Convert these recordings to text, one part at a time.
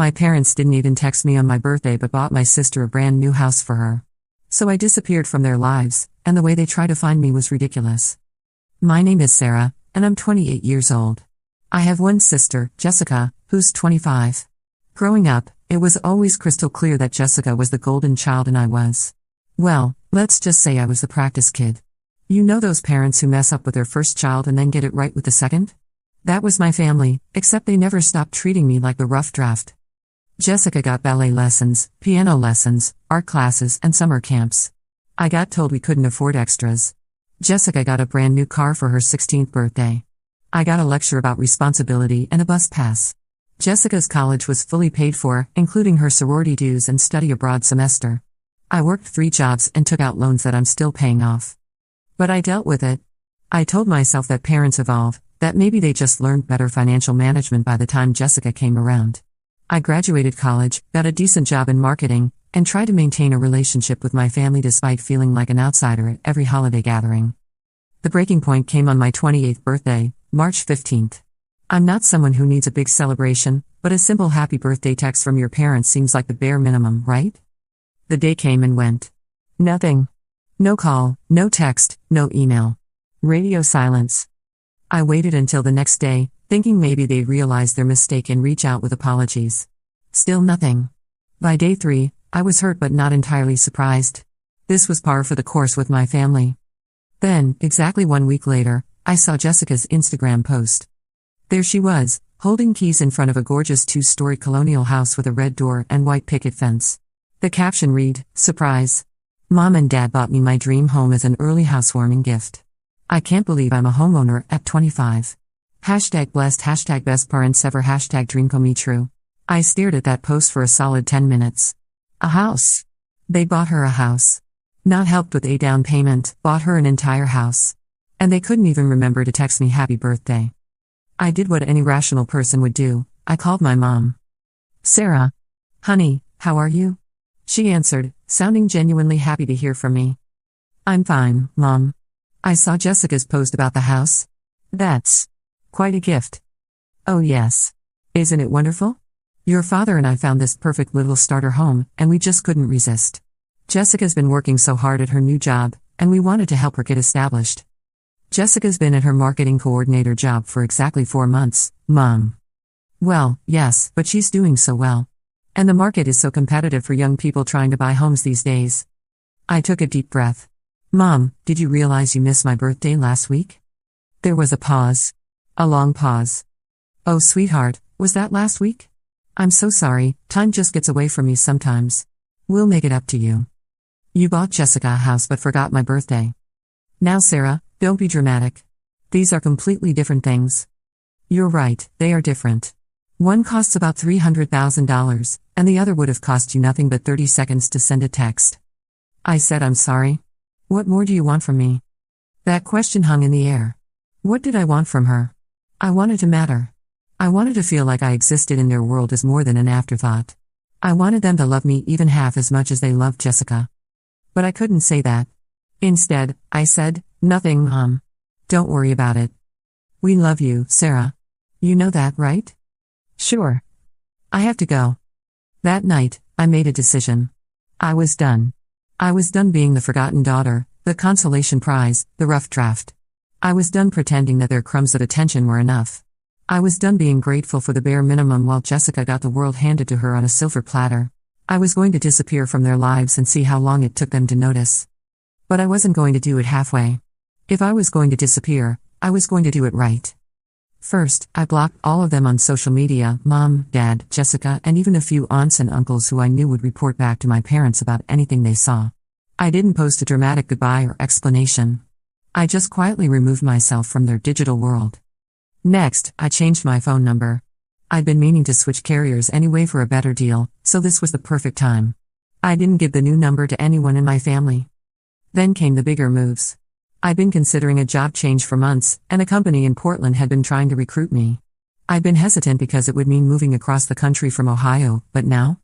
My parents didn't even text me on my birthday but bought my sister a brand new house for her. So I disappeared from their lives, and the way they tried to find me was ridiculous. My name is Sarah, and I'm 28 years old. I have one sister, Jessica, who's 25. Growing up, it was always crystal clear that Jessica was the golden child and I was. Well, let's just say I was the practice kid. You know those parents who mess up with their first child and then get it right with the second? That was my family, except they never stopped treating me like the rough draft. Jessica got ballet lessons, piano lessons, art classes, and summer camps. I got told we couldn't afford extras. Jessica got a brand new car for her 16th birthday. I got a lecture about responsibility and a bus pass. Jessica's college was fully paid for, including her sorority dues and study abroad semester. I worked 3 jobs and took out loans that I'm still paying off. But I dealt with it. I told myself that parents evolve, that maybe they just learned better financial management by the time Jessica came around. I graduated college, got a decent job in marketing, and tried to maintain a relationship with my family despite feeling like an outsider at every holiday gathering. The breaking point came on my 28th birthday, March 15th. I'm not someone who needs a big celebration, but a simple happy birthday text from your parents seems like the bare minimum, right? The day came and went. Nothing. No call, no text, no email. Radio silence. I waited until the next day, thinking maybe they'd realize their mistake and reach out with apologies. Still nothing. By day 3, I was hurt but not entirely surprised. This was par for the course with my family. Then, exactly 1 week later, I saw Jessica's Instagram post. There she was, holding keys in front of a gorgeous 2-story colonial house with a red door and white picket fence. The caption read, "Surprise. Mom and Dad bought me my dream home as an early housewarming gift. I can't believe I'm a homeowner at 25. #blessed, #best parents ever, #dream come true." I stared at that post for a solid 10 minutes. A house. They bought her a house. Not helped with a down payment, bought her an entire house. And they couldn't even remember to text me happy birthday. I did what any rational person would do. I called my mom. "Sarah. Honey, how are you?" She answered, sounding genuinely happy to hear from me. "I'm fine, Mom. I saw Jessica's post about the house. That's quite a gift." "Oh yes. Isn't it wonderful? Your father and I found this perfect little starter home, and we just couldn't resist. Jessica's been working so hard at her new job, and we wanted to help her get established. Jessica's been at her marketing coordinator job for exactly 4 months, Mom." "Well, yes, but she's doing so well. And the market is so competitive for young people trying to buy homes these days." I took a deep breath. "Mom, did you realize you missed my birthday last week?" There was a pause. A long pause. "Oh, sweetheart, was that last week? I'm so sorry, time just gets away from me sometimes. We'll make it up to you. You bought Jessica a house but forgot my birthday. Now, Sarah, don't be dramatic. These are completely different things." "You're right, they are different. One costs about $300,000, and the other would have cost you nothing but 30 seconds to send a text." I said, "I'm sorry. What more do you want from me?" That question hung in the air. What did I want from her? I wanted to matter. I wanted to feel like I existed in their world as more than an afterthought. I wanted them to love me even half as much as they loved Jessica. But I couldn't say that. Instead, I said, "Nothing, Mom. Don't worry about it. We love you, Sarah. You know that, right?" "Sure. I have to go." That night, I made a decision. I was done. I was done being the forgotten daughter, the consolation prize, the rough draft. I was done pretending that their crumbs of attention were enough. I was done being grateful for the bare minimum while Jessica got the world handed to her on a silver platter. I was going to disappear from their lives and see how long it took them to notice. But I wasn't going to do it halfway. If I was going to disappear, I was going to do it right. First, I blocked all of them on social media: Mom, Dad, Jessica, and even a few aunts and uncles who I knew would report back to my parents about anything they saw. I didn't post a dramatic goodbye or explanation. I just quietly removed myself from their digital world. Next, I changed my phone number. I'd been meaning to switch carriers anyway for a better deal, so this was the perfect time. I didn't give the new number to anyone in my family. Then came the bigger moves. I'd been considering a job change for months, and a company in Portland had been trying to recruit me. I'd been hesitant because it would mean moving across the country from Ohio, but now?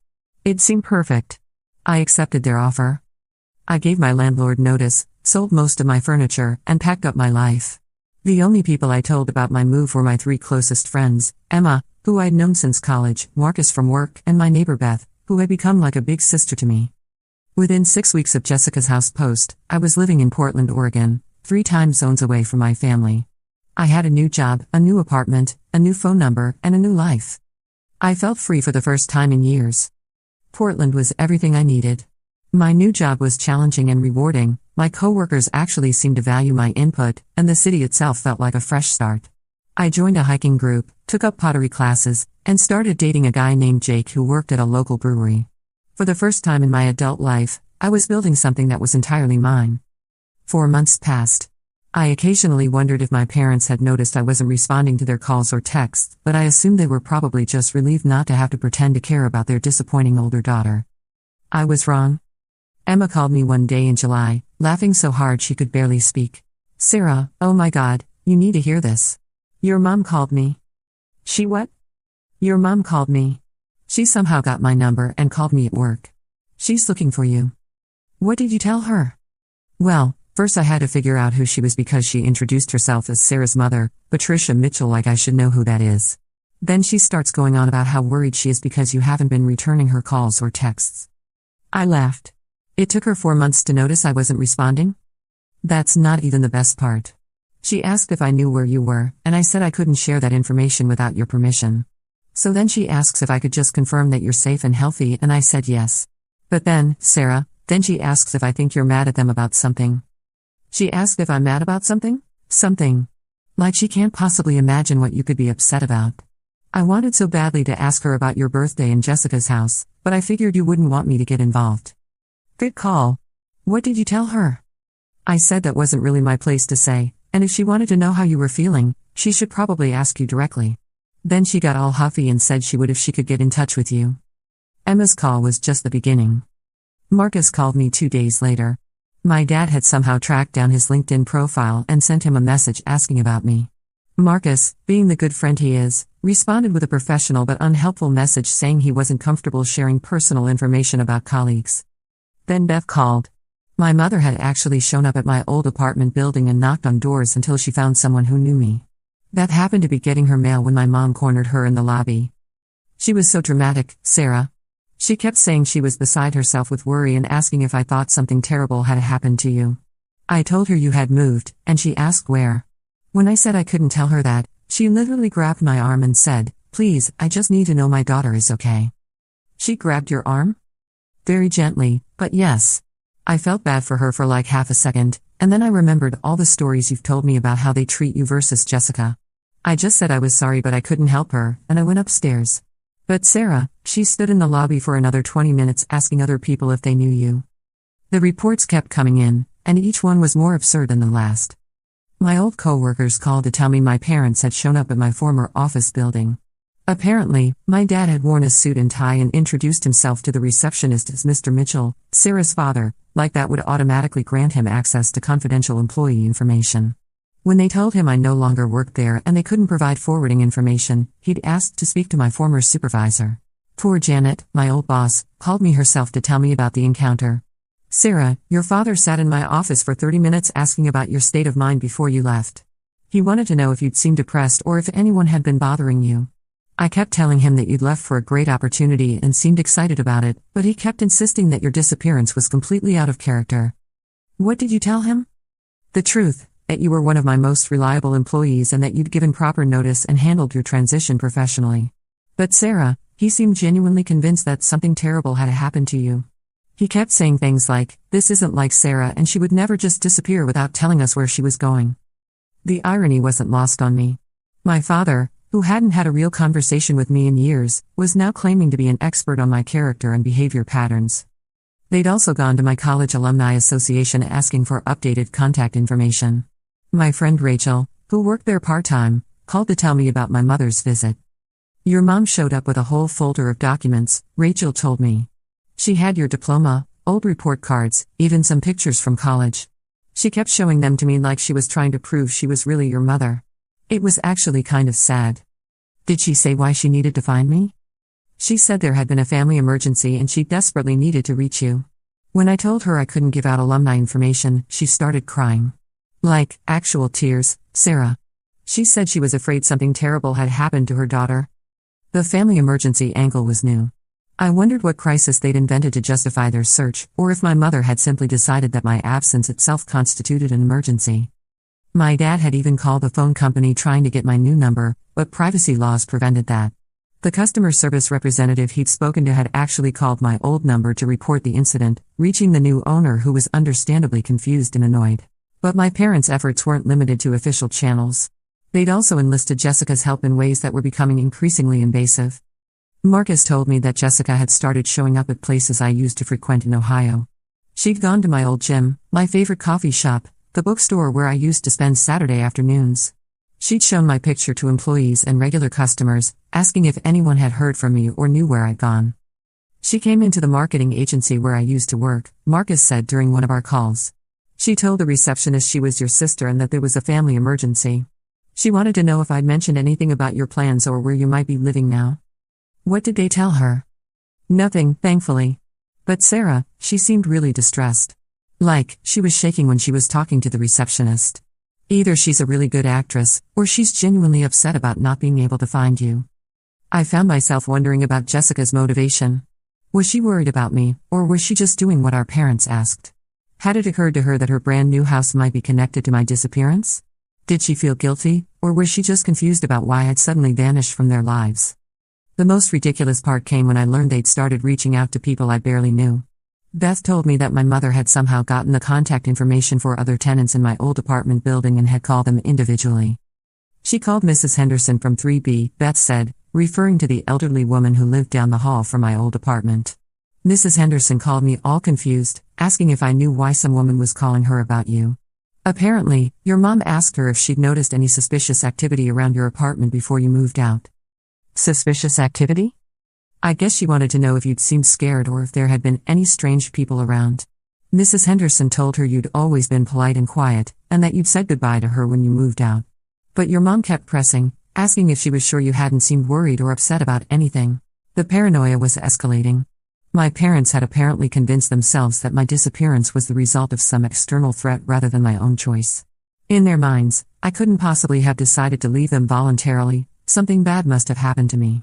It seemed perfect. I accepted their offer. I gave my landlord notice, sold most of my furniture, and packed up my life. The only people I told about my move were my 3 closest friends, Emma, who I'd known since college, Marcus from work, and my neighbor Beth, who had become like a big sister to me. Within 6 weeks of Jessica's house post, I was living in Portland, Oregon, 3 time zones away from my family. I had a new job, a new apartment, a new phone number, and a new life. I felt free for the first time in years. Portland was everything I needed. My new job was challenging and rewarding, my coworkers actually seemed to value my input, and the city itself felt like a fresh start. I joined a hiking group, took up pottery classes, and started dating a guy named Jake who worked at a local brewery. For the first time in my adult life, I was building something that was entirely mine. 4 months passed. I occasionally wondered if my parents had noticed I wasn't responding to their calls or texts, but I assumed they were probably just relieved not to have to pretend to care about their disappointing older daughter. I was wrong. Emma called me one day in July, laughing so hard she could barely speak. "Sarah, oh my God, you need to hear this. Your mom called me." "She what?" "Your mom called me. She somehow got my number and called me at work. She's looking for you." "What did you tell her?" "Well, first I had to figure out who she was because she introduced herself as Sarah's mother, Patricia Mitchell, like I should know who that is. Then she starts going on about how worried she is because you haven't been returning her calls or texts." I laughed. It took her 4 months to notice I wasn't responding? That's not even the best part. She asked if I knew where you were, and I said I couldn't share that information without your permission. So then she asks if I could just confirm that you're safe and healthy, and I said yes. But then, Sarah, then she asks if I think you're mad at them about something. She asked if I'm mad about something? Something. Like she can't possibly imagine what you could be upset about. I wanted so badly to ask her about your birthday in Jessica's house, but I figured you wouldn't want me to get involved. Good call. What did you tell her? I said that wasn't really my place to say, and if she wanted to know how you were feeling, she should probably ask you directly. Then she got all huffy and said she would if she could get in touch with you. Emma's call was just the beginning. Marcus called me 2 days later. My dad had somehow tracked down his LinkedIn profile and sent him a message asking about me. Marcus, being the good friend he is, responded with a professional but unhelpful message saying he wasn't comfortable sharing personal information about colleagues. Then Beth called. My mother had actually shown up at my old apartment building and knocked on doors until she found someone who knew me. Beth happened to be getting her mail when my mom cornered her in the lobby. She was so dramatic, Sarah. She kept saying she was beside herself with worry and asking if I thought something terrible had happened to you. I told her you had moved, and she asked where. When I said I couldn't tell her that, she literally grabbed my arm and said, "Please, I just need to know my daughter is okay." She grabbed your arm? Very gently, but yes. I felt bad for her for like half a second, and then I remembered all the stories you've told me about how they treat you versus Jessica. I just said I was sorry but I couldn't help her, and I went upstairs. But Sarah, she stood in the lobby for another 20 minutes asking other people if they knew you. The reports kept coming in, and each one was more absurd than the last. My old co-workers called to tell me my parents had shown up at my former office building. Apparently, my dad had worn a suit and tie and introduced himself to the receptionist as Mr. Mitchell, Sarah's father, like that would automatically grant him access to confidential employee information. When they told him I no longer worked there and they couldn't provide forwarding information, he'd asked to speak to my former supervisor. Poor Janet, my old boss, called me herself to tell me about the encounter. "Sarah, your father sat in my office for 30 minutes asking about your state of mind before you left. He wanted to know if you'd seemed depressed or if anyone had been bothering you. I kept telling him that you'd left for a great opportunity and seemed excited about it, but he kept insisting that your disappearance was completely out of character." "What did you tell him?" "The truth, that you were one of my most reliable employees and that you'd given proper notice and handled your transition professionally. But Sarah, he seemed genuinely convinced that something terrible had happened to you. He kept saying things like, 'This isn't like Sarah and she would never just disappear without telling us where she was going.'" The irony wasn't lost on me. My father, who hadn't had a real conversation with me in years, was now claiming to be an expert on my character and behavior patterns. They'd also gone to my college alumni association asking for updated contact information. My friend Rachel, who worked there part-time, called to tell me about my mother's visit. "Your mom showed up with a whole folder of documents," Rachel told me. "She had your diploma, old report cards, even some pictures from college. She kept showing them to me like she was trying to prove she was really your mother. It was actually kind of sad." "Did she say why she needed to find me?" "She said there had been a family emergency and she desperately needed to reach you. When I told her I couldn't give out alumni information, she started crying. Like, actual tears, Sarah. She said she was afraid something terrible had happened to her daughter. The family emergency angle was new. I wondered what crisis they'd invented to justify their search, or if my mother had simply decided that my absence itself constituted an emergency. My dad had even called the phone company trying to get my new number, but privacy laws prevented that. The customer service representative he'd spoken to had actually called my old number to report the incident, reaching the new owner who was understandably confused and annoyed. But my parents' efforts weren't limited to official channels. They'd also enlisted Jessica's help in ways that were becoming increasingly invasive. Marcus told me that Jessica had started showing up at places I used to frequent in Ohio. She'd gone to my old gym, my favorite coffee shop, the bookstore where I used to spend Saturday afternoons. She'd shown my picture to employees and regular customers, asking if anyone had heard from me or knew where I'd gone. She came into the marketing agency where I used to work, Marcus said during one of our calls. She told the receptionist she was your sister and that there was a family emergency. She wanted to know if I'd mentioned anything about your plans or where you might be living now. What did they tell her? Nothing, thankfully. But Sarah, she seemed really distressed. Like, she was shaking when she was talking to the receptionist. Either she's a really good actress, or she's genuinely upset about not being able to find you. I found myself wondering about Jessica's motivation. Was she worried about me, or was she just doing what our parents asked? Had it occurred to her that her brand new house might be connected to my disappearance? Did she feel guilty, or was she just confused about why I'd suddenly vanished from their lives? The most ridiculous part came when I learned they'd started reaching out to people I barely knew. Beth told me that my mother had somehow gotten the contact information for other tenants in my old apartment building and had called them individually. She called Mrs. Henderson from 3B, Beth said, referring to the elderly woman who lived down the hall from my old apartment. Mrs. Henderson called me all confused, asking if I knew why some woman was calling her about you. Apparently, your mom asked her if she'd noticed any suspicious activity around your apartment before you moved out. Suspicious activity? I guess she wanted to know if you'd seemed scared or if there had been any strange people around. Mrs. Henderson told her you'd always been polite and quiet, and that you'd said goodbye to her when you moved out. But your mom kept pressing, asking if she was sure you hadn't seemed worried or upset about anything. The paranoia was escalating. My parents had apparently convinced themselves that my disappearance was the result of some external threat rather than my own choice. In their minds, I couldn't possibly have decided to leave them voluntarily. Something bad must have happened to me.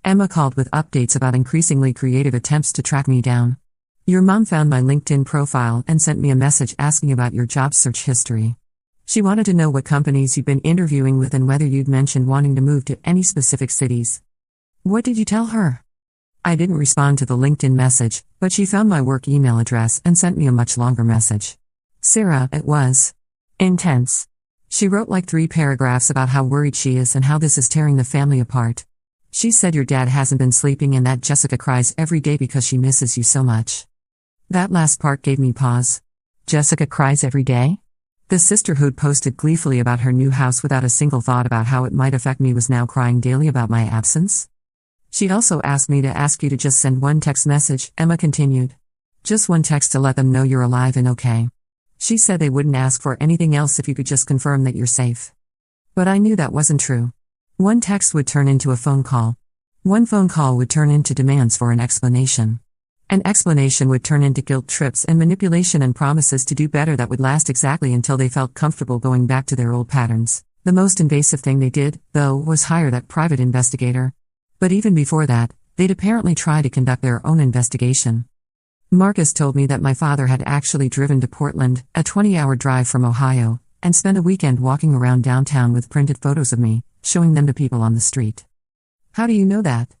Emma called with updates about increasingly creative attempts to track me down. Your mom found my LinkedIn profile and sent me a message asking about your job search history. She wanted to know what companies you'd been interviewing with and whether you'd mentioned wanting to move to any specific cities. What did you tell her? I didn't respond to the LinkedIn message, but she found my work email address and sent me a much longer message. Sarah, it was intense. She wrote like 3 paragraphs about how worried she is and how this is tearing the family apart. She said your dad hasn't been sleeping and that Jessica cries every day because she misses you so much. That last part gave me pause. Jessica cries every day? The sisterhood posted gleefully about her new house without a single thought about how it might affect me was now crying daily about my absence. She'd also asked me to ask you to just send one text message, Emma continued. Just one text to let them know you're alive and okay. She said they wouldn't ask for anything else if you could just confirm that you're safe. But I knew that wasn't true. One text would turn into a phone call. One phone call would turn into demands for an explanation. An explanation would turn into guilt trips and manipulation and promises to do better that would last exactly until they felt comfortable going back to their old patterns. The most invasive thing they did, though, was hire that private investigator. But even before that, they'd apparently try to conduct their own investigation. Marcus told me that my father had actually driven to Portland, a 20-hour drive from Ohio, and spent a weekend walking around downtown with printed photos of me, showing them to people on the street. How do you know that?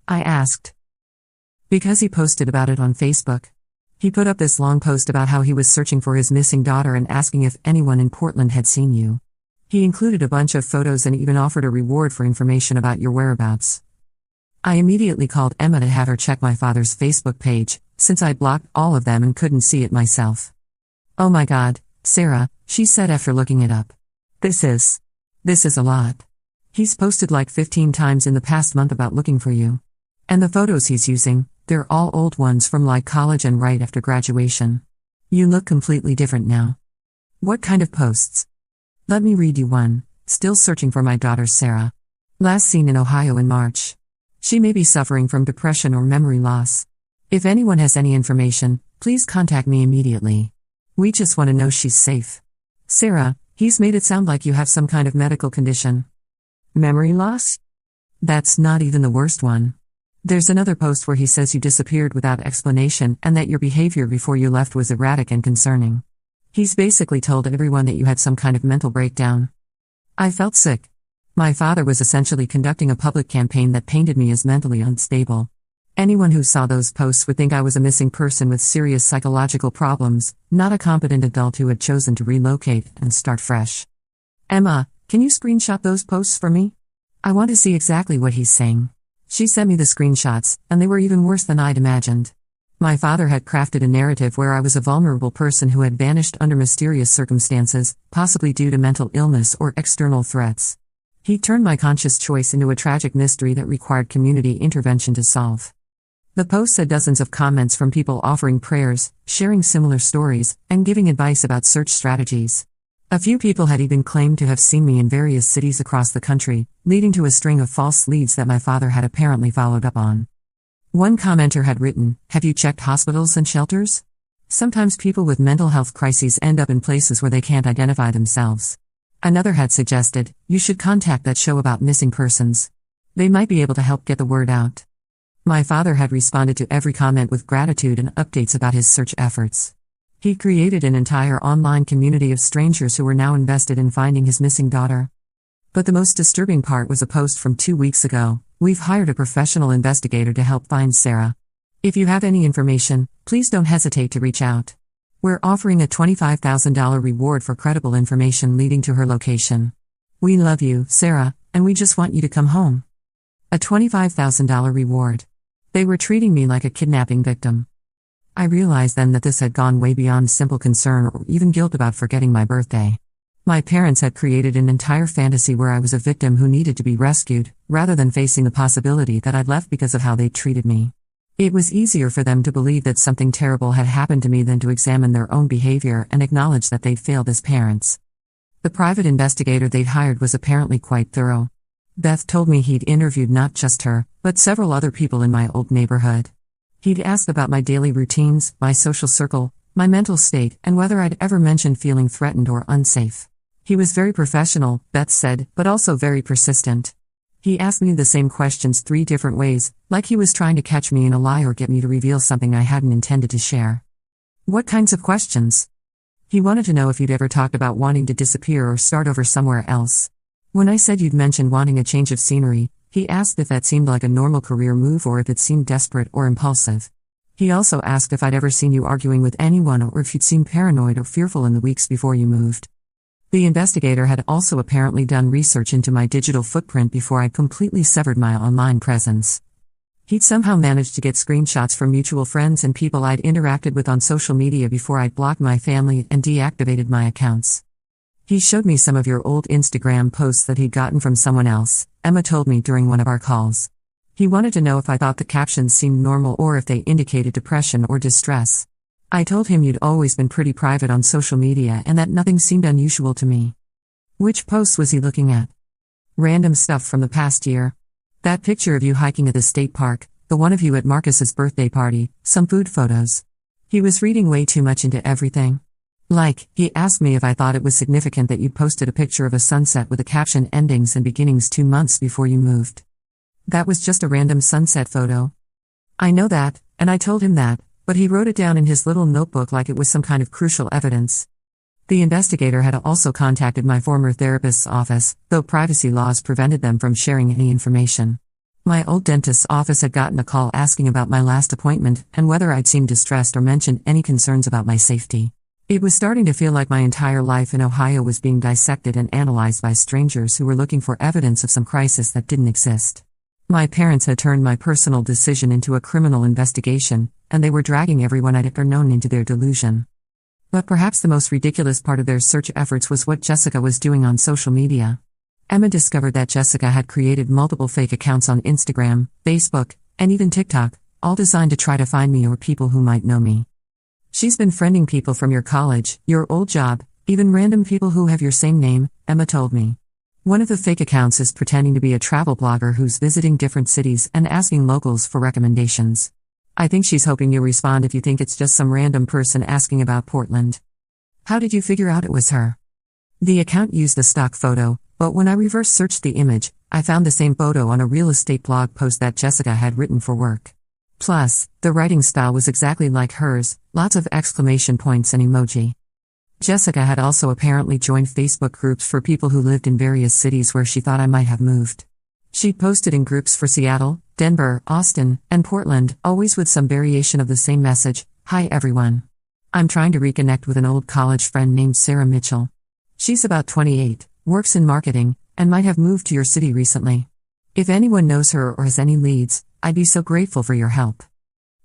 I asked. Because he posted about it on Facebook. He put up this long post about how he was searching for his missing daughter and asking if anyone in Portland had seen you. He included a bunch of photos and even offered a reward for information about your whereabouts. I immediately called Emma to have her check my father's Facebook page, since I'd blocked all of them and couldn't see it myself. Oh my God, Sarah, she said after looking it up. This is a lot. He's posted like 15 times in the past month about looking for you. And the photos he's using, they're all old ones from like college and right after graduation. You look completely different now. What kind of posts? Let me read you one. Still searching for my daughter Sarah. Last seen in Ohio in March. She may be suffering from depression or memory loss. If anyone has any information, please contact me immediately. We just want to know she's safe. Sarah, he's made it sound like you have some kind of medical condition. Memory loss? That's not even the worst one. There's another post where he says you disappeared without explanation and that your behavior before you left was erratic and concerning. He's basically told everyone that you had some kind of mental breakdown. I felt sick. My father was essentially conducting a public campaign that painted me as mentally unstable. Anyone who saw those posts would think I was a missing person with serious psychological problems, not a competent adult who had chosen to relocate and start fresh. Emma, can you screenshot those posts for me? I want to see exactly what he's saying. She sent me the screenshots, and they were even worse than I'd imagined. My father had crafted a narrative where I was a vulnerable person who had vanished under mysterious circumstances, possibly due to mental illness or external threats. He turned my conscious choice into a tragic mystery that required community intervention to solve. The post had dozens of comments from people offering prayers, sharing similar stories, and giving advice about search strategies. A few people had even claimed to have seen me in various cities across the country, leading to a string of false leads that my father had apparently followed up on. One commenter had written, "Have you checked hospitals and shelters? Sometimes people with mental health crises end up in places where they can't identify themselves." Another had suggested, "You should contact that show about missing persons. They might be able to help get the word out." My father had responded to every comment with gratitude and updates about his search efforts. He created an entire online community of strangers who were now invested in finding his missing daughter. But the most disturbing part was a post from 2 weeks ago. "We've hired a professional investigator to help find Sarah. If you have any information, please don't hesitate to reach out. We're offering a $25,000 reward for credible information leading to her location. We love you, Sarah, and we just want you to come home." A $25,000 reward. They were treating me like a kidnapping victim. I realized then that this had gone way beyond simple concern or even guilt about forgetting my birthday. My parents had created an entire fantasy where I was a victim who needed to be rescued, rather than facing the possibility that I'd left because of how they treated me. It was easier for them to believe that something terrible had happened to me than to examine their own behavior and acknowledge that they'd failed as parents. The private investigator they'd hired was apparently quite thorough. Beth told me he'd interviewed not just her, but several other people in my old neighborhood. He'd asked about my daily routines, my social circle, my mental state, and whether I'd ever mentioned feeling threatened or unsafe. He was very professional, Beth said, but also very persistent. He asked me the same questions 3 different ways, like he was trying to catch me in a lie or get me to reveal something I hadn't intended to share. What kinds of questions? He wanted to know if you'd ever talked about wanting to disappear or start over somewhere else. When I said you'd mentioned wanting a change of scenery, he asked if that seemed like a normal career move or if it seemed desperate or impulsive. He also asked if I'd ever seen you arguing with anyone or if you'd seemed paranoid or fearful in the weeks before you moved. The investigator had also apparently done research into my digital footprint before I'd completely severed my online presence. He'd somehow managed to get screenshots from mutual friends and people I'd interacted with on social media before I'd blocked my family and deactivated my accounts. He showed me some of your old Instagram posts that he'd gotten from someone else, Emma told me during one of our calls. He wanted to know if I thought the captions seemed normal or if they indicated depression or distress. I told him you'd always been pretty private on social media and that nothing seemed unusual to me. Which posts was he looking at? Random stuff from the past year. That picture of you hiking at the state park, the one of you at Marcus's birthday party, some food photos. He was reading way too much into everything. Like, he asked me if I thought it was significant that you'd posted a picture of a sunset with the caption "Endings and Beginnings" 2 months before you moved. That was just a random sunset photo. I know that, and I told him that, but he wrote it down in his little notebook like it was some kind of crucial evidence. The investigator had also contacted my former therapist's office, though privacy laws prevented them from sharing any information. My old dentist's office had gotten a call asking about my last appointment and whether I'd seemed distressed or mentioned any concerns about my safety. It was starting to feel like my entire life in Ohio was being dissected and analyzed by strangers who were looking for evidence of some crisis that didn't exist. My parents had turned my personal decision into a criminal investigation, and they were dragging everyone I'd ever known into their delusion. But perhaps the most ridiculous part of their search efforts was what Jessica was doing on social media. Emma discovered that Jessica had created multiple fake accounts on Instagram, Facebook, and even TikTok, all designed to try to find me or people who might know me. She's been friending people from your college, your old job, even random people who have your same name, Emma told me. One of the fake accounts is pretending to be a travel blogger who's visiting different cities and asking locals for recommendations. I think she's hoping you'll respond if you think it's just some random person asking about Portland. How did you figure out it was her? The account used a stock photo, but when I reverse searched the image, I found the same photo on a real estate blog post that Jessica had written for work. Plus, the writing style was exactly like hers, lots of exclamation points and emoji. Jessica had also apparently joined Facebook groups for people who lived in various cities where she thought I might have moved. She posted in groups for Seattle, Denver, Austin, and Portland, always with some variation of the same message: "Hi everyone. I'm trying to reconnect with an old college friend named Sarah Mitchell. She's about 28, works in marketing, and might have moved to your city recently. If anyone knows her or has any leads, I'd be so grateful for your help."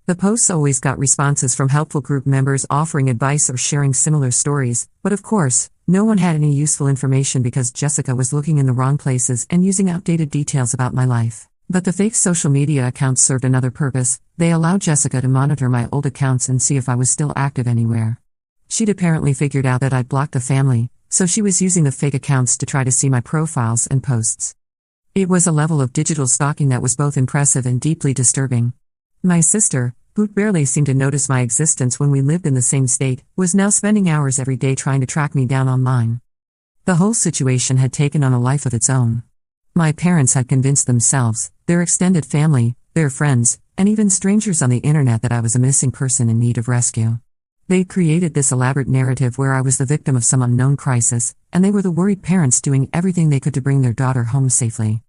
The posts always got responses from helpful group members offering advice or sharing similar stories, but of course, no one had any useful information because Jessica was looking in the wrong places and using outdated details about my life. But the fake social media accounts served another purpose. They allowed Jessica to monitor my old accounts and see if I was still active anywhere. She'd apparently figured out that I'd blocked the family, so she was using the fake accounts to try to see my profiles and posts. It was a level of digital stalking that was both impressive and deeply disturbing. My sister, who'd barely seemed to notice my existence when we lived in the same state, was now spending hours every day trying to track me down online. The whole situation had taken on a life of its own. My parents had convinced themselves, their extended family, their friends, and even strangers on the internet that I was a missing person in need of rescue. They'd created this elaborate narrative where I was the victim of some unknown crisis, and they were the worried parents doing everything they could to bring their daughter home safely.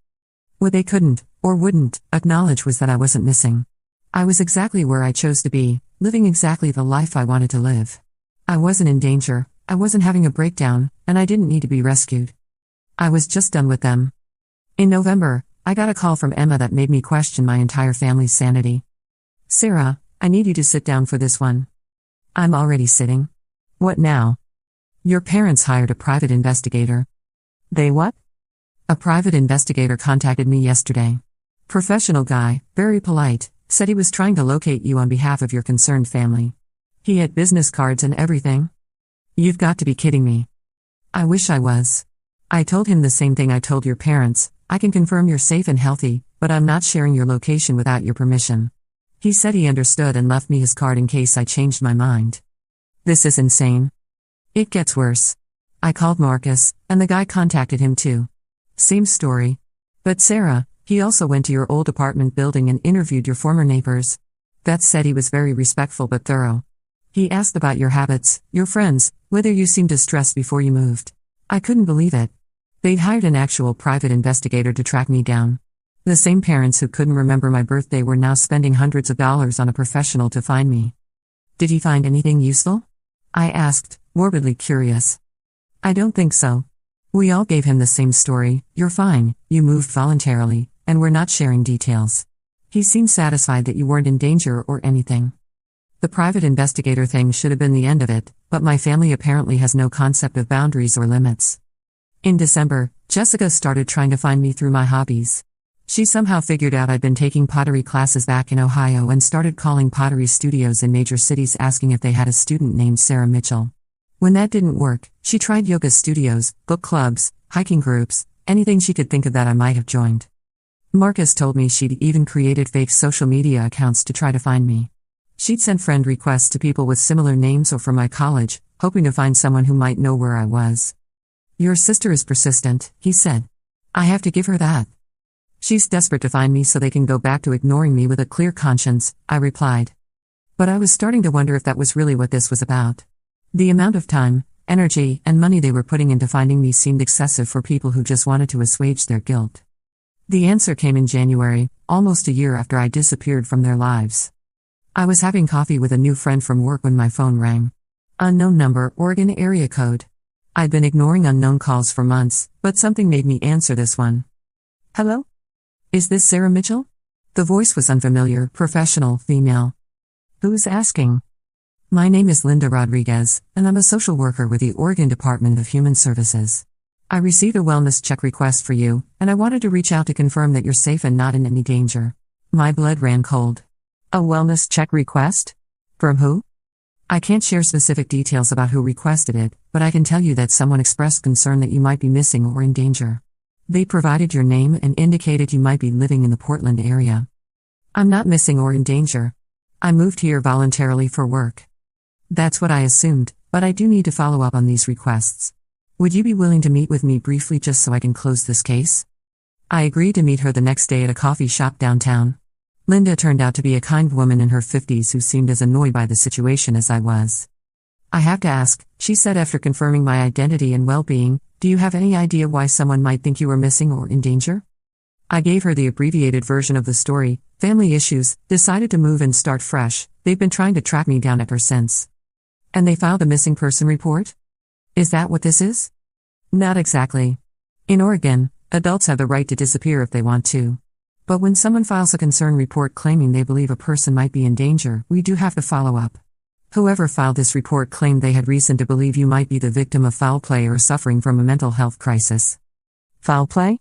What they couldn't, or wouldn't, acknowledge was that I wasn't missing. I was exactly where I chose to be, living exactly the life I wanted to live. I wasn't in danger, I wasn't having a breakdown, and I didn't need to be rescued. I was just done with them. In November, I got a call from Emma that made me question my entire family's sanity. "Sarah, I need you to sit down for this one." "I'm already sitting." "What now?" "Your parents hired a private investigator." "They what?" "A private investigator contacted me yesterday. Professional guy, very polite, said he was trying to locate you on behalf of your concerned family. He had business cards and everything." "You've got to be kidding me." "I wish I was. I told him the same thing I told your parents. I can confirm you're safe and healthy, but I'm not sharing your location without your permission." He said he understood and left me his card in case I changed my mind. This is insane. It gets worse. I called Marcus, and the guy contacted him too. Same story. But Sarah, he also went to your old apartment building and interviewed your former neighbors. That said, he was very respectful but thorough. He asked about your habits, your friends, whether you seemed distressed before you moved. I couldn't believe it. They'd hired an actual private investigator to track me down. The same parents who couldn't remember my birthday were now spending hundreds of dollars on a professional to find me. Did he find anything useful? I asked, morbidly curious. I don't think so. We all gave him the same story: you're fine, you moved voluntarily, and we're not sharing details. He seemed satisfied that you weren't in danger or anything. The private investigator thing should have been the end of it, but my family apparently has no concept of boundaries or limits. In December, Jessica started trying to find me through my hobbies. She somehow figured out I'd been taking pottery classes back in Ohio and started calling pottery studios in major cities asking if they had a student named Sarah Mitchell. When that didn't work, she tried yoga studios, book clubs, hiking groups, anything she could think of that I might have joined. Marcus told me she'd even created fake social media accounts to try to find me. She'd send friend requests to people with similar names or from my college, hoping to find someone who might know where I was. Your sister is persistent, he said. I have to give her that. She's desperate to find me so they can go back to ignoring me with a clear conscience, I replied. But I was starting to wonder if that was really what this was about. The amount of time, energy, and money they were putting into finding me seemed excessive for people who just wanted to assuage their guilt. The answer came in January, almost a year after I disappeared from their lives. I was having coffee with a new friend from work when my phone rang. Unknown number, Oregon area code. I'd been ignoring unknown calls for months, but something made me answer this one. Hello? Is this Sarah Mitchell? The voice was unfamiliar, professional, female. Who's asking? My name is Linda Rodriguez, and I'm a social worker with the Oregon Department of Human Services. I received a wellness check request for you, and I wanted to reach out to confirm that you're safe and not in any danger. My blood ran cold. A wellness check request? From who? I can't share specific details about who requested it, but I can tell you that someone expressed concern that you might be missing or in danger. They provided your name and indicated you might be living in the Portland area. I'm not missing or in danger. I moved here voluntarily for work. That's what I assumed, but I do need to follow up on these requests. Would you be willing to meet with me briefly just so I can close this case? I agreed to meet her the next day at a coffee shop downtown. Linda turned out to be a kind woman in her 50s who seemed as annoyed by the situation as I was. I have to ask, she said after confirming my identity and well-being, do you have any idea why someone might think you are missing or in danger? I gave her the abbreviated version of the story: family issues, decided to move and start fresh, they've been trying to track me down ever since. And they filed a missing person report? Is that what this is? Not exactly. In Oregon, adults have the right to disappear if they want to. But when someone files a concern report claiming they believe a person might be in danger, we do have to follow up. Whoever filed this report claimed they had reason to believe you might be the victim of foul play or suffering from a mental health crisis. Foul play?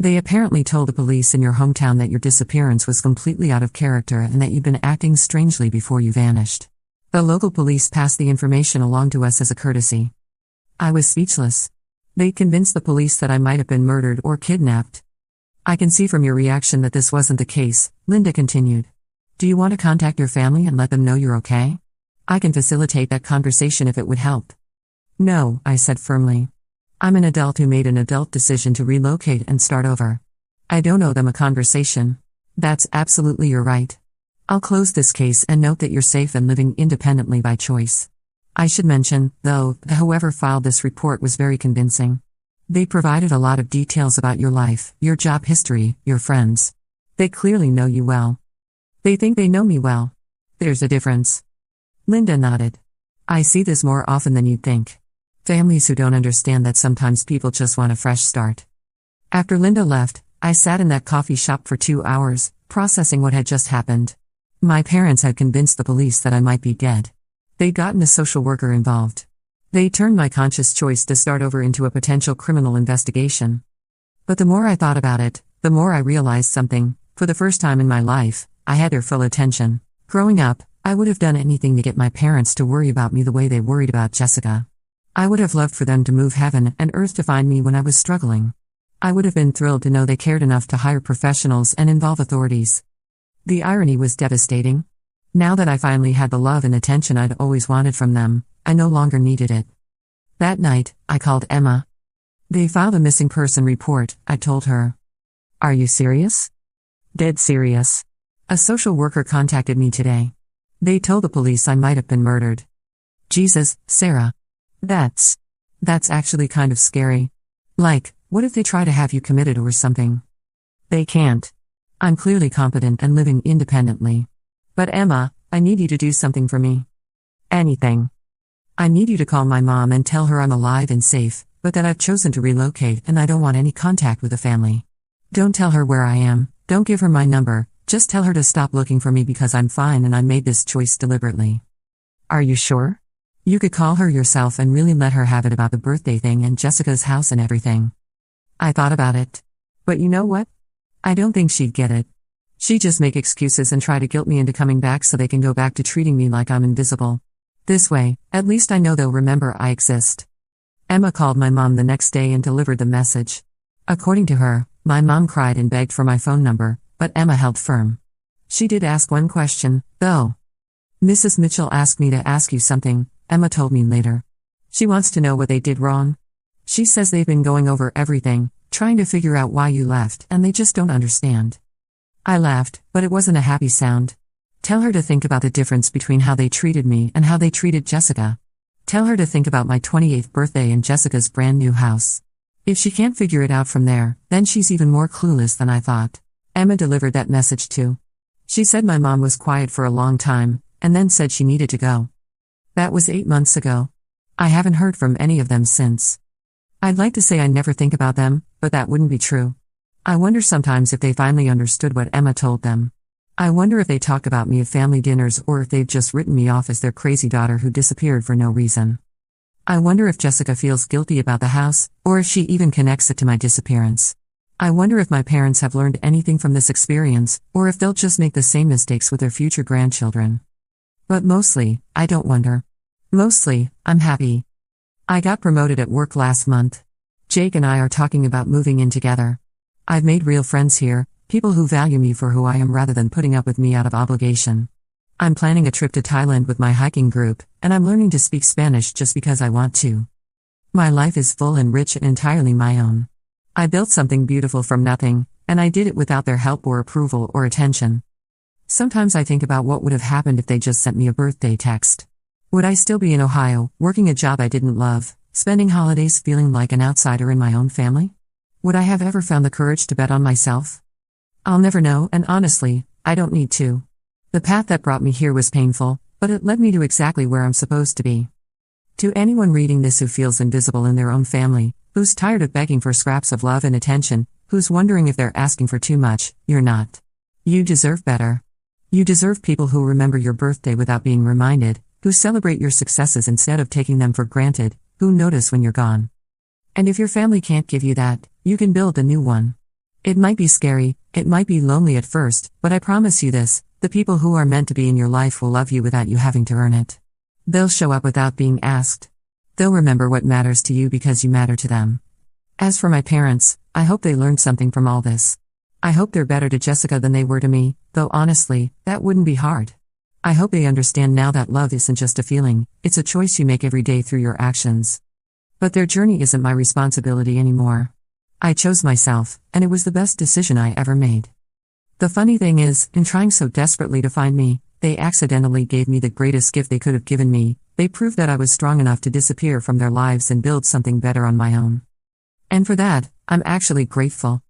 They apparently told the police in your hometown that your disappearance was completely out of character and that you'd been acting strangely before you vanished. The local police passed the information along to us as a courtesy. I was speechless. They convinced the police that I might have been murdered or kidnapped. I can see from your reaction that this wasn't the case, Linda continued. Do you want to contact your family and let them know you're okay? I can facilitate that conversation if it would help. No, I said firmly. I'm an adult who made an adult decision to relocate and start over. I don't owe them a conversation. That's absolutely your right. I'll close this case and note that you're safe and living independently by choice. I should mention, though, that whoever filed this report was very convincing. They provided a lot of details about your life, your job history, your friends. They clearly know you well. They think they know me well. There's a difference. Linda nodded. I see this more often than you'd think. Families who don't understand that sometimes people just want a fresh start. After Linda left, I sat in that coffee shop for 2 hours, processing what had just happened. My parents had convinced the police that I might be dead. They'd gotten a social worker involved. They turned my conscious choice to start over into a potential criminal investigation. But the more I thought about it, the more I realized something. For the first time in my life, I had their full attention. Growing up, I would have done anything to get my parents to worry about me the way they worried about Jessica. I would have loved for them to move heaven and earth to find me when I was struggling. I would have been thrilled to know they cared enough to hire professionals and involve authorities. The irony was devastating. Now that I finally had the love and attention I'd always wanted from them, I no longer needed it. That night, I called Emma. They filed a missing person report, I told her. Are you serious? Dead serious. A social worker contacted me today. They told the police I might have been murdered. Jesus, Sarah. That's actually kind of scary. Like, what if they try to have you committed or something? They can't. I'm clearly competent and living independently. But Emma, I need you to do something for me. Anything. I need you to call my mom and tell her I'm alive and safe, but that I've chosen to relocate and I don't want any contact with the family. Don't tell her where I am, don't give her my number, just tell her to stop looking for me because I'm fine and I made this choice deliberately. Are you sure? You could call her yourself and really let her have it about the birthday thing and Jessica's house and everything. I thought about it. But you know what? I don't think she'd get it. She'd just make excuses and try to guilt me into coming back so they can go back to treating me like I'm invisible. This way, at least I know they'll remember I exist. Emma called my mom the next day and delivered the message. According to her, my mom cried and begged for my phone number, but Emma held firm. She did ask one question, though. Mrs. Mitchell asked me to ask you something, Emma told me later. She wants to know what they did wrong. She says they've been going over everything, trying to figure out why you left, and they just don't understand. I laughed, but it wasn't a happy sound. Tell her to think about the difference between how they treated me and how they treated Jessica. Tell her to think about my 28th birthday and Jessica's brand new house. If she can't figure it out from there, then she's even more clueless than I thought. Emma delivered that message too. She said my mom was quiet for a long time, and then said she needed to go. That was 8 months ago. I haven't heard from any of them since. I'd like to say I never think about them, but that wouldn't be true. I wonder sometimes if they finally understood what Emma told them. I wonder if they talk about me at family dinners or if they've just written me off as their crazy daughter who disappeared for no reason. I wonder if Jessica feels guilty about the house, or if she even connects it to my disappearance. I wonder if my parents have learned anything from this experience, or if they'll just make the same mistakes with their future grandchildren. But mostly, I don't wonder. Mostly, I'm happy. I got promoted at work last month. Jake and I are talking about moving in together. I've made real friends here, people who value me for who I am rather than putting up with me out of obligation. I'm planning a trip to Thailand with my hiking group, and I'm learning to speak Spanish just because I want to. My life is full and rich and entirely my own. I built something beautiful from nothing, and I did it without their help or approval or attention. Sometimes I think about what would have happened if they just sent me a birthday text. Would I still be in Ohio, working a job I didn't love, spending holidays feeling like an outsider in my own family? Would I have ever found the courage to bet on myself? I'll never know, and honestly, I don't need to. The path that brought me here was painful, but it led me to exactly where I'm supposed to be. To anyone reading this who feels invisible in their own family, who's tired of begging for scraps of love and attention, who's wondering if they're asking for too much, you're not. You deserve better. You deserve people who remember your birthday without being reminded, who celebrate your successes instead of taking them for granted, who notice when you're gone. And if your family can't give you that, you can build a new one. It might be scary, it might be lonely at first, but I promise you this, the people who are meant to be in your life will love you without you having to earn it. They'll show up without being asked. They'll remember what matters to you because you matter to them. As for my parents, I hope they learned something from all this. I hope they're better to Jessica than they were to me, though honestly, that wouldn't be hard. I hope they understand now that love isn't just a feeling, it's a choice you make every day through your actions. But their journey isn't my responsibility anymore. I chose myself, and it was the best decision I ever made. The funny thing is, in trying so desperately to find me, they accidentally gave me the greatest gift they could have given me. They proved that I was strong enough to disappear from their lives and build something better on my own. And for that, I'm actually grateful.